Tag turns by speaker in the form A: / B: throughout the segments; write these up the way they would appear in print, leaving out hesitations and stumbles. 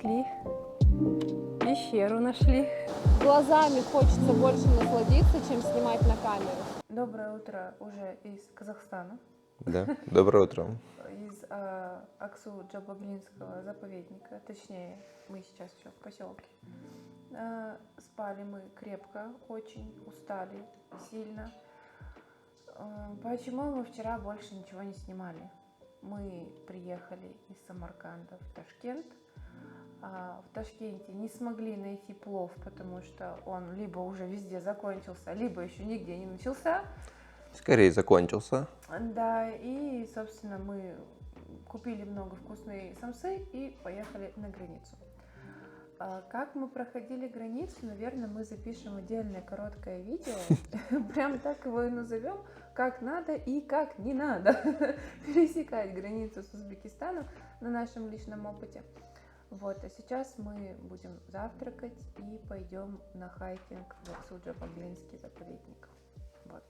A: Шли, пещеру нашли.
B: Глазами хочется больше насладиться, чем снимать на камеру.
A: Доброе утро уже из Казахстана,
C: Да, доброе утро.
A: из Аксу-Джабаглинского заповедника, точнее, мы сейчас еще в поселке. Спали мы крепко, очень устали, сильно. Почему мы вчера больше ничего не снимали? Мы приехали из Самарканда в Ташкент. В Ташкенте не смогли найти плов, потому что он либо уже везде закончился, либо еще нигде не начался.
C: Скорее закончился.
A: Да, и, собственно, мы купили много вкусной самсы и поехали на границу. Как мы проходили границу, наверное, мы запишем отдельное короткое видео. Прям так его и назовем, как надо и как не надо пересекать границу с Узбекистаном на нашем личном опыте. Вот, а сейчас мы будем завтракать и пойдем на хайкинг в Аксу-Джабаглинский заповедник. Вот.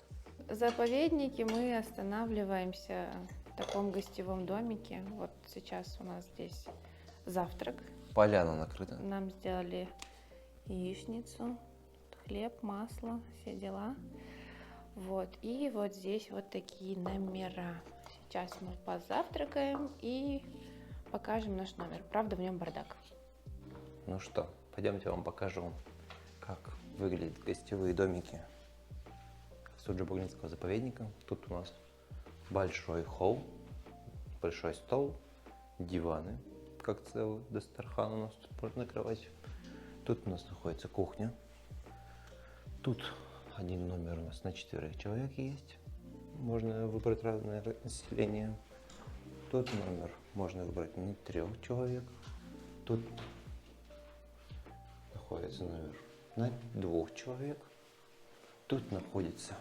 A: В заповеднике мы останавливаемся в таком гостевом домике. Вот сейчас у нас здесь завтрак.
C: Поляна накрыта.
A: Нам сделали яичницу, хлеб, масло, все дела. Вот, и вот здесь вот такие номера. Сейчас мы позавтракаем и покажем наш номер. Правда, в нем бардак.
C: Ну что, пойдемте, вам покажу, как выглядят гостевые домики Аксу-Джабаглинского заповедника. Тут у нас большой холл, большой стол, диваны, как целый дастархан у нас тут можно накрывать. Тут у нас находится кухня. Тут один номер у нас на 4 человек есть. Можно выбрать разное население. Тут номер можно выбрать на 3 человек. Тут находится номер на 2 человек. Тут находится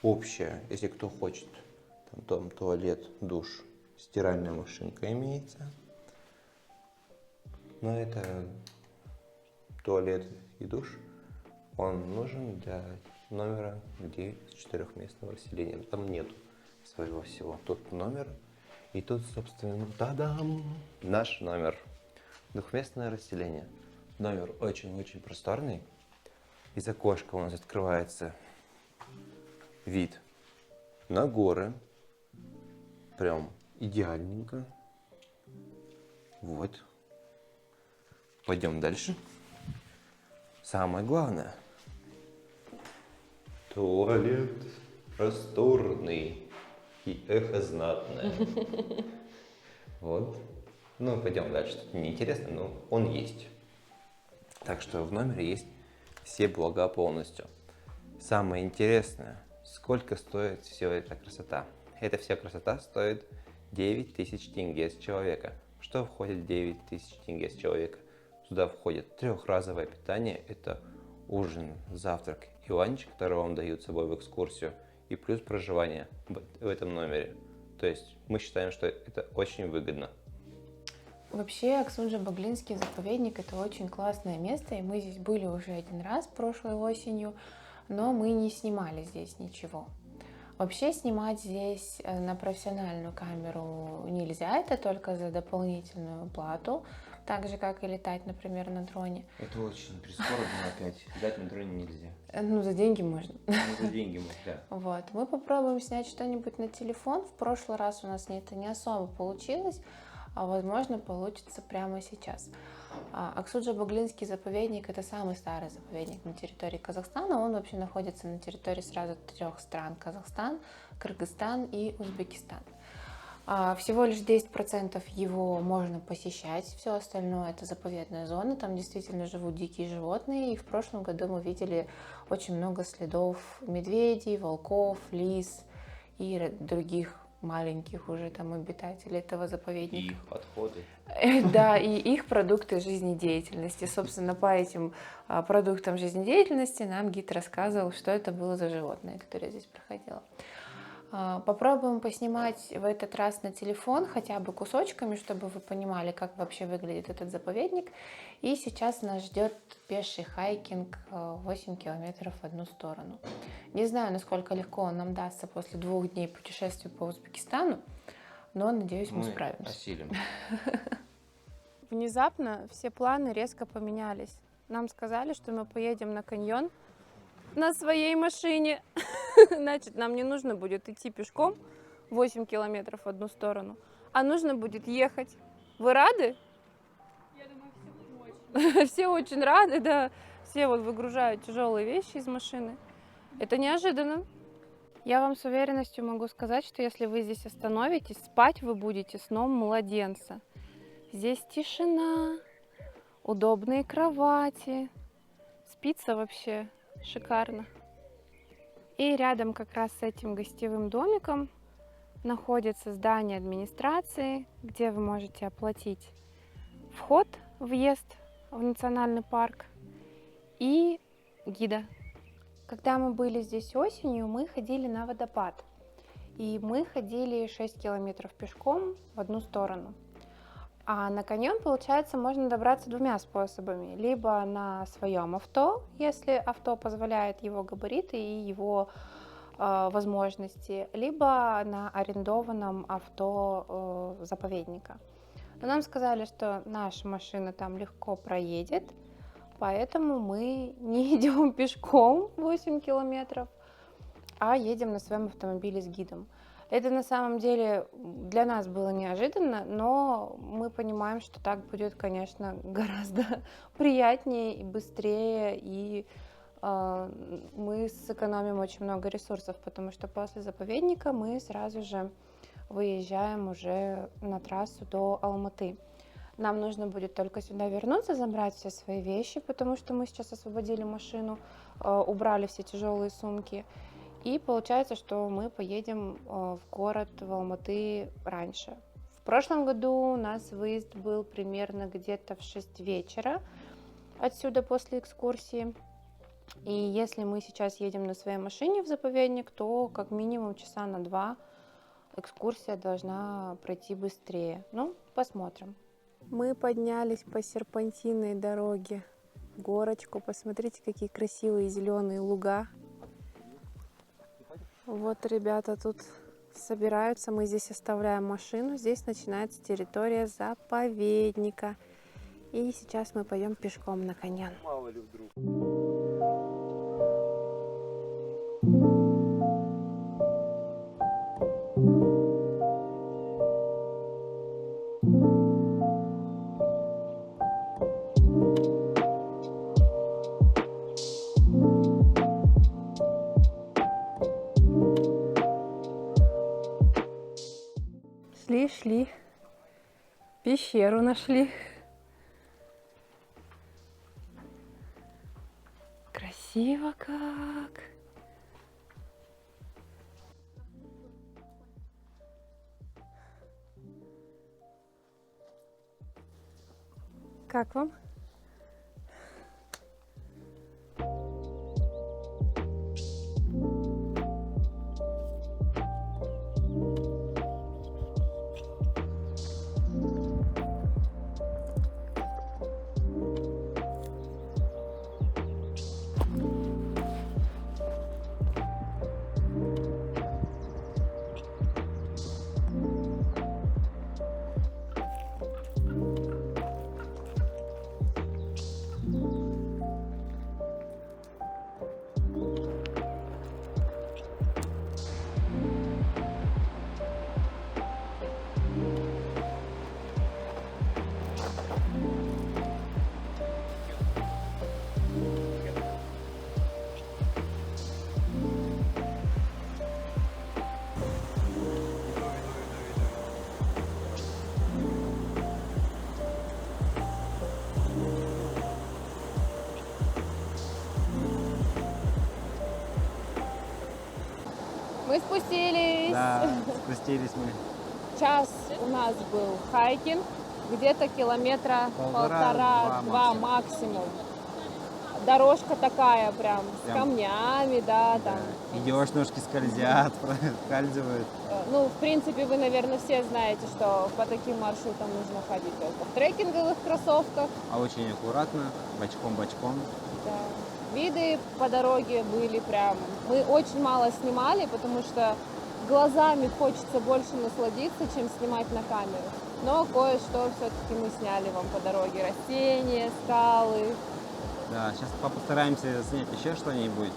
C: общая, если кто хочет, там туалет, душ, стиральная машинка имеется. Но это туалет и душ, он нужен для номера, где 4-местного расселения. Там нету своего всего. Тут номер. И тут, собственно, та-дам! Наш номер. 2-местное расселение. Номер очень-очень просторный. Из окошка у нас открывается вид на горы. Прям идеальненько. Вот. Пойдем дальше. Самое главное. Туалет просторный. И эхо знатное. Вот. Ну, пойдем дальше. Тут неинтересно, но он есть. Так что в номере есть все блага полностью. Самое интересное, сколько стоит вся эта красота. Эта вся красота стоит 9000 тенге с человека. Что входит в 9000 тенге с человека? Сюда входит 3-разовое питание. Это ужин, завтрак и ланч, который вам дают с собой в экскурсию. И плюс проживание в этом номере. То есть мы считаем, что это очень выгодно.
A: Вообще, Аксу-Джабаглинский заповедник – это очень классное место, и мы здесь были уже один раз прошлой осенью, но мы не снимали здесь ничего. Вообще снимать здесь на профессиональную камеру нельзя, это только за дополнительную плату, так же, как и летать, например, на дроне.
C: Это очень прискорбно опять. Летать на дроне нельзя.
A: Ну, за деньги можно.
C: За деньги можно, да.
A: Вот. Мы попробуем снять что-нибудь на телефон. В прошлый раз у нас это не особо получилось, а возможно получится прямо сейчас. Аксу-Джабаглинский заповедник – это самый старый заповедник на территории Казахстана. Он вообще находится на территории сразу 3 стран – Казахстан, Кыргызстан и Узбекистан. Всего лишь 10% его можно посещать, все остальное это заповедная зона, там действительно живут дикие животные, и в прошлом году мы видели очень много следов медведей, волков, лис и других маленьких уже там обитателей этого заповедника.
C: И их подходы.
A: Да, и их продукты жизнедеятельности. Собственно, по этим продуктам жизнедеятельности нам гид рассказывал, что это было за животное, которое здесь проходило. Попробуем поснимать в этот раз на телефон хотя бы кусочками, чтобы вы понимали, как вообще выглядит этот заповедник. И сейчас нас ждет пеший хайкинг 8 километров в одну сторону. Не знаю, насколько легко он нам дастся после 2 дней путешествия по Узбекистану, но, надеюсь, мы справимся.
C: Осилим.
B: Внезапно все планы резко поменялись. Нам сказали, что мы поедем на каньон на своей машине. Значит, нам не нужно будет идти пешком 8 километров в одну сторону, а нужно будет ехать. Вы рады?
D: Я думаю, все очень.
B: Все очень рады, да. Все вот выгружают тяжелые вещи из машины. Это неожиданно. Я вам с уверенностью могу сказать, что если вы здесь остановитесь, спать вы будете сном младенца. Здесь тишина, удобные кровати, спится вообще шикарно. И рядом как раз с этим гостевым домиком находится здание администрации, где вы можете оплатить вход, въезд в национальный парк и гида. Когда мы были здесь осенью, мы ходили на водопад. И мы ходили 6 километров пешком в одну сторону. А на каньон, получается, можно добраться 2 способами. Либо на своем авто, если авто позволяет его габариты и его возможности, либо на арендованном авто заповедника. Но нам сказали, что наша машина там легко проедет, поэтому мы не идем пешком 8 километров, а едем на своем автомобиле с гидом. Это на самом деле для нас было неожиданно, но мы понимаем, что так будет, конечно, гораздо приятнее и быстрее, и мы сэкономим очень много ресурсов, потому что после заповедника мы сразу же выезжаем уже на трассу до Алматы. Нам нужно будет только сюда вернуться, забрать все свои вещи, потому что мы сейчас освободили машину, убрали все тяжелые сумки. И получается, что мы поедем в город, в Алматы раньше. В прошлом году у нас выезд был примерно где-то в 6 вечера отсюда после экскурсии. И если мы сейчас едем на своей машине в заповедник, то как минимум часа на 2 экскурсия должна пройти быстрее. Ну, посмотрим. Мы поднялись по серпантинной дороге в горочку. Посмотрите, какие красивые зеленые луга. Вот ребята тут собираются, мы здесь оставляем машину, здесь начинается территория заповедника. И сейчас мы пойдем пешком на каньон.
C: Мало ли вдруг.
B: Шли, пещеру нашли. Красиво как. Как вам? Мы спустились.
E: Да, спустились мы.
B: Час у нас был хайкинг, где-то километра
E: Полтора-два
B: полтора-два максимум. дорожка такая прям с
E: Прям.
B: камнями, да, там.
E: Идешь, ножки скользят, проскальзывают.
B: Ну, в принципе, вы, наверное, все знаете, что по таким маршрутам нужно ходить только в трекинговых кроссовках.
E: А очень аккуратно, бочком-бочком.
B: Да. Виды по дороге были прям... Мы очень мало снимали, потому что глазами хочется больше насладиться, чем снимать на камеру. Но кое-что все-таки мы сняли вам по дороге. Растения, скалы.
E: Да, сейчас постараемся снять еще что-нибудь.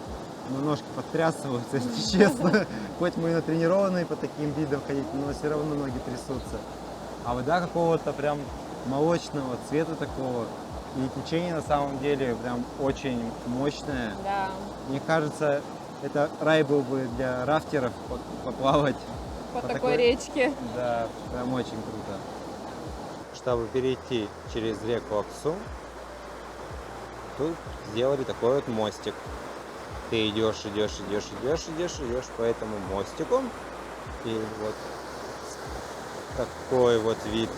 E: Но ножки подтрясываются, если честно. Хоть мы и натренированные по таким видам ходить, но все равно ноги трясутся. А вода какого-то прям молочного цвета такого. И течение на самом деле прям очень мощное.
B: Да.
E: Мне кажется, это рай был бы для рафтеров поплавать.
B: По такой речке.
E: Да, прям очень круто. Чтобы перейти через реку Аксу, тут сделали такой вот мостик. Ты идешь по этому мостику. И вот такой вот вид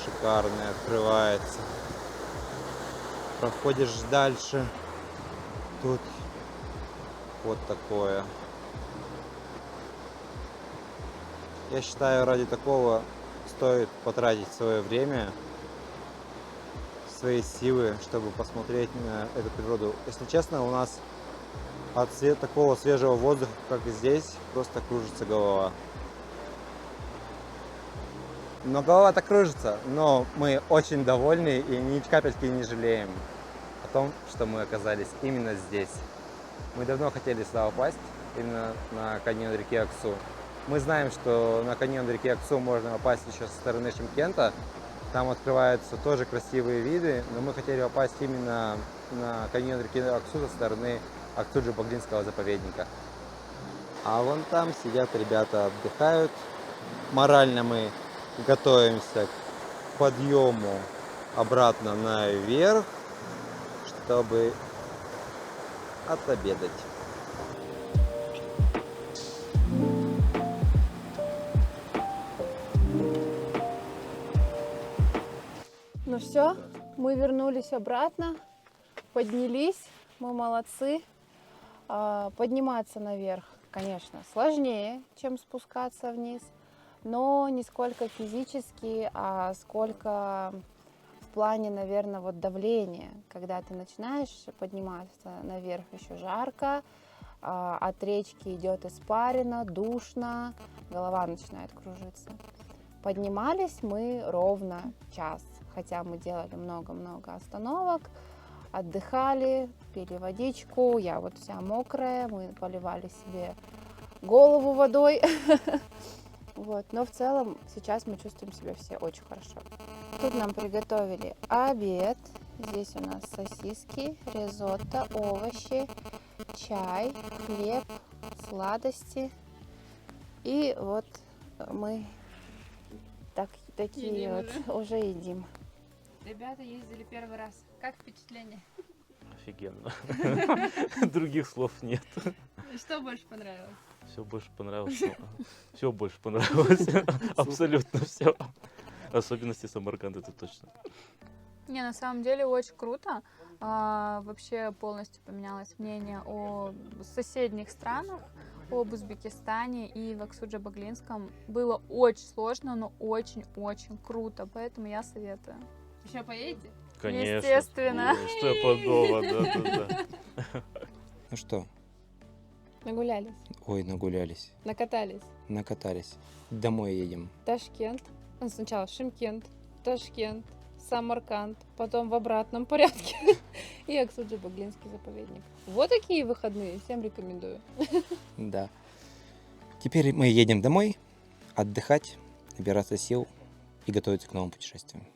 E: шикарный открывается. Проходишь дальше. Тут вот такое. Я считаю, ради такого стоит потратить свое время, свои силы, чтобы посмотреть на эту природу. Если честно, у нас от такого свежего воздуха, как здесь, просто кружится голова. Но голова-то кружится, но мы очень довольны и ни капельки не жалеем о том, что мы оказались именно здесь. Мы давно хотели сюда попасть, именно на каньон реки Аксу. Мы знаем, что на каньон реки Аксу можно попасть еще со стороны Шымкента. Там открываются тоже красивые виды, но мы хотели попасть именно на каньон реки Аксу со стороны Актуджо-Багринского заповедника. А вон там сидят ребята, отдыхают. Морально мы готовимся к подъему обратно наверх, чтобы отобедать.
B: Ну все, мы вернулись обратно, поднялись, мы молодцы. Подниматься наверх, конечно, сложнее, чем спускаться вниз, но не сколько физически, а сколько в плане, наверное, вот давления. Когда ты начинаешь подниматься наверх, еще жарко, от речки идет испарина, душно, голова начинает кружиться. Поднимались мы ровно час, хотя мы делали много-много остановок, отдыхали, пили водичку, я вот вся мокрая, мы поливали себе голову водой. Вот. Но в целом сейчас мы чувствуем себя все очень хорошо. Тут нам приготовили обед. Здесь у нас сосиски, ризотто, овощи, чай, хлеб, сладости. И вот мы такие вот уже едим.
D: Ребята ездили первый раз. Как впечатление?
F: Офигенно. Других слов нет.
D: Что больше понравилось?
F: Все больше понравилось. Все больше понравилось. Абсолютно все. Особенности Самарканда, это точно.
D: Не, на самом деле очень круто. Вообще полностью поменялось мнение о соседних странах, об Узбекистане и в Аксуджо-Багринском. Было очень сложно, но очень-очень круто, поэтому я советую. Еще поедете?
F: Конечно.
D: Естественно.
F: Стопудово, да.
E: Ну что?
B: Нагулялись,
E: Ой, нагулялись,
B: накатались.
E: накатались. Домой едем.
B: Ташкент, сначала Шымкент, Ташкент, Самарканд, потом в обратном порядке и Аксуджо-Багринский заповедник. Вот такие выходные, всем рекомендую.
E: Да. Теперь мы едем домой, отдыхать, набираться сил и готовиться к новым путешествиям.